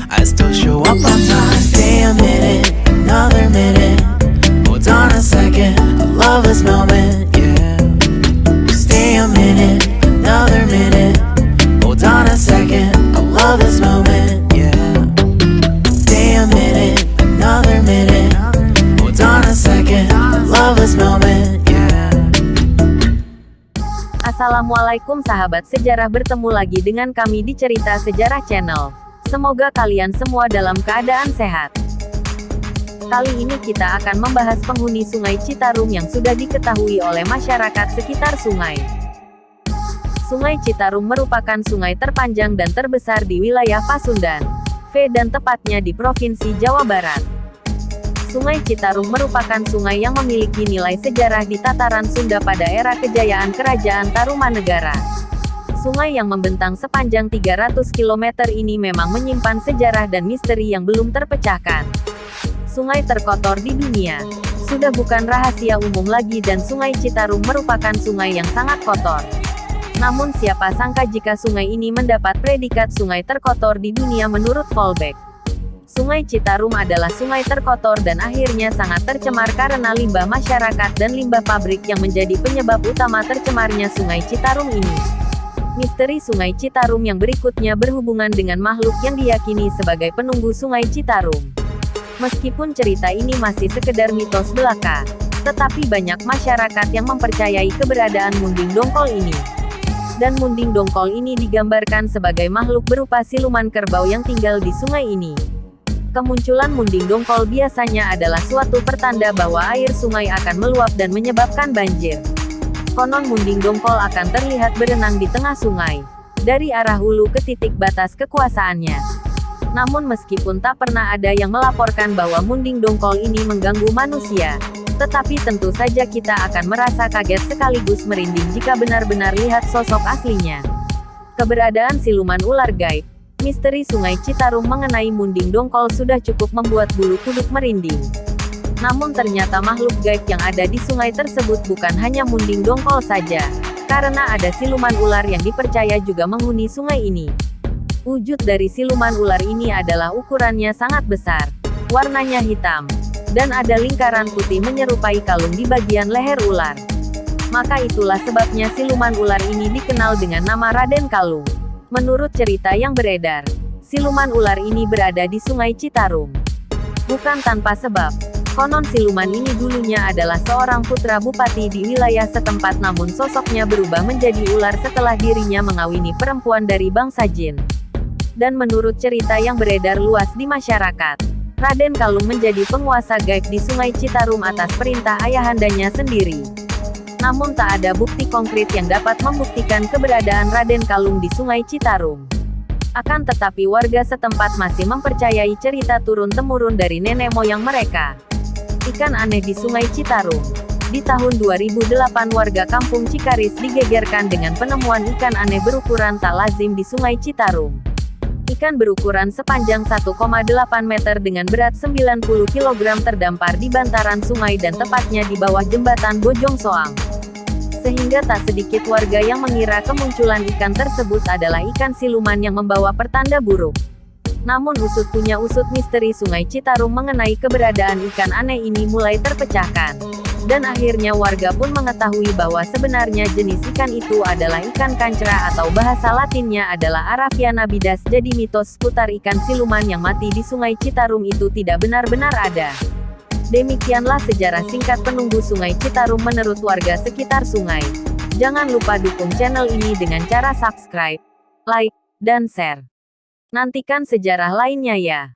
I still show up on time. Stay a minute, another minute. Hold on a second, I love this moment, yeah. Stay a minute, another minute. Hold on a second, I love this moment, yeah. Stay a minute, another minute. Hold on a second, I love this moment, yeah. Assalamualaikum sahabat sejarah, bertemu lagi dengan kami di Cerita Sejarah Channel. Semoga kalian semua dalam keadaan sehat. Kali ini kita akan membahas penghuni Sungai Citarum yang sudah diketahui oleh masyarakat sekitar sungai. Sungai Citarum merupakan sungai terpanjang dan terbesar di wilayah Pasundan, dan tepatnya di Provinsi Jawa Barat. Sungai Citarum merupakan sungai yang memiliki nilai sejarah di tataran Sunda pada era kejayaan Kerajaan Tarumanegara. Sungai yang membentang sepanjang 300 km ini memang menyimpan sejarah dan misteri yang belum terpecahkan. Sungai terkotor di dunia sudah bukan rahasia umum lagi, dan Sungai Citarum merupakan sungai yang sangat kotor. Namun siapa sangka jika sungai ini mendapat predikat sungai terkotor di dunia menurut Volbeck. Sungai Citarum adalah sungai terkotor dan akhirnya sangat tercemar karena limbah masyarakat dan limbah pabrik yang menjadi penyebab utama tercemarnya Sungai Citarum ini. Misteri Sungai Citarum yang berikutnya berhubungan dengan makhluk yang diyakini sebagai penunggu Sungai Citarum. Meskipun cerita ini masih sekedar mitos belaka, tetapi banyak masyarakat yang mempercayai keberadaan Munding Dongkol ini. Dan Munding Dongkol ini digambarkan sebagai makhluk berupa siluman kerbau yang tinggal di sungai ini. Kemunculan Munding Dongkol biasanya adalah suatu pertanda bahwa air sungai akan meluap dan menyebabkan banjir. Konon Munding Dongkol akan terlihat berenang di tengah sungai, dari arah hulu ke titik batas kekuasaannya. Namun meskipun tak pernah ada yang melaporkan bahwa Munding Dongkol ini mengganggu manusia, tetapi tentu saja kita akan merasa kaget sekaligus merinding jika benar-benar lihat sosok aslinya. Keberadaan siluman ular gaib, misteri Sungai Citarum mengenai Munding Dongkol sudah cukup membuat bulu kuduk merinding. Namun ternyata makhluk gaib yang ada di sungai tersebut bukan hanya Munding Dongkol saja, karena ada siluman ular yang dipercaya juga menghuni sungai ini. Wujud dari siluman ular ini adalah ukurannya sangat besar, warnanya hitam, dan ada lingkaran putih menyerupai kalung di bagian leher ular. Maka itulah sebabnya siluman ular ini dikenal dengan nama Raden Kalung. Menurut cerita yang beredar, siluman ular ini berada di Sungai Citarum. Bukan tanpa sebab, konon siluman ini dulunya adalah seorang putra bupati di wilayah setempat, namun sosoknya berubah menjadi ular setelah dirinya mengawini perempuan dari bangsa jin. Dan menurut cerita yang beredar luas di masyarakat, Raden Kalung menjadi penguasa gaib di Sungai Citarum atas perintah ayahandanya sendiri. Namun tak ada bukti konkret yang dapat membuktikan keberadaan Raden Kalung di Sungai Citarum. Akan tetapi warga setempat masih mempercayai cerita turun-temurun dari nenek moyang mereka. Ikan aneh di Sungai Citarum. Di tahun 2008 warga kampung Cikaris digegerkan dengan penemuan ikan aneh berukuran tak lazim di Sungai Citarum. Ikan berukuran sepanjang 1,8 meter dengan berat 90 kg terdampar di bantaran sungai dan tepatnya di bawah jembatan Bojong Soang. Sehingga tak sedikit warga yang mengira kemunculan ikan tersebut adalah ikan siluman yang membawa pertanda buruk. Namun usut punya usut, misteri Sungai Citarum mengenai keberadaan ikan aneh ini mulai terpecahkan. Dan akhirnya warga pun mengetahui bahwa sebenarnya jenis ikan itu adalah ikan kancra atau bahasa latinnya adalah Arapiana bidas. Jadi mitos seputar ikan siluman yang mati di Sungai Citarum itu tidak benar-benar ada. Demikianlah sejarah singkat penunggu Sungai Citarum menurut warga sekitar sungai. Jangan lupa dukung channel ini dengan cara subscribe, like, dan share. Nantikan sejarah lainnya ya.